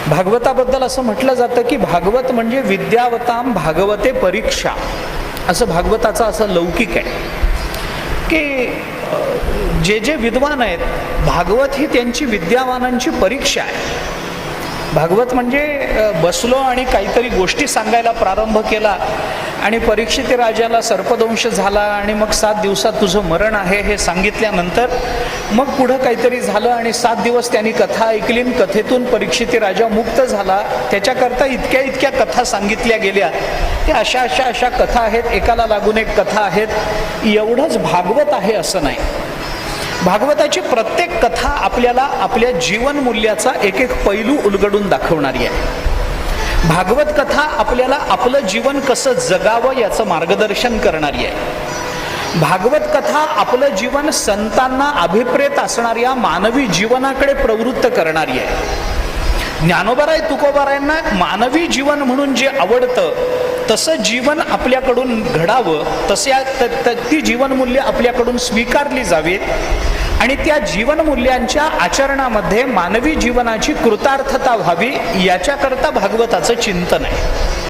भागवताबद्दल असं म्हटलं जातं की भागवत म्हणजे विद्यावताम भागवते परीक्षा, असं भागवताचं असं लौकिक आहे की जे जे विद्वान आहेत, भागवत ही त्यांची विद्यावानांची परीक्षा आहे. भागवत म्हणजे बसलो आणि काहीतरी गोष्टी सांगायला प्रारंभ केला आणि परीक्षित राजाला सर्पदंश झाला आणि मग 7 दिवसात तुझं मरण आहे हे सांगितल्यानंतर मग पुढं काहीतरी झालं आणि 7 दिवस त्यांनी कथा ऐकली, कथेतून परीक्षित राजा मुक्त झाला. त्याच्याकरता इतक्या इतक्या कथा सांगितल्या गेल्या. त्या अशा अशा अशा कथा आहेत, एकाला लागून एक कथा आहेत. एवढंच भागवत आहे असं नाही. भागवताची प्रत्येक कथा आपल्याला आपल्या जीवन मूल्याचा एक एक पैलू उलगडून दाखवणारी आहे. भागवत कथा आपल्याला आपलं जीवन कसं जगावं याचं मार्गदर्शन करणारी आहे. भागवत कथा आपलं जीवन संतांना अभिप्रेत असणाऱ्या मानवी जीवनाकडे प्रवृत्त करणारी आहे. ज्ञानोबाराय तुकोबारायांना मानवी जीवन म्हणून जे आवडतं तसं जीवन आपल्याकडून घडावं, ती जीवनमूल्य आपल्याकडून स्वीकारली जावीत आणि त्या जीवनमूल्यांच्या आचरणामध्ये मानवी जीवनाची कृतार्थता व्हावी, याच्याकरता भागवताचं चिंतन आहे.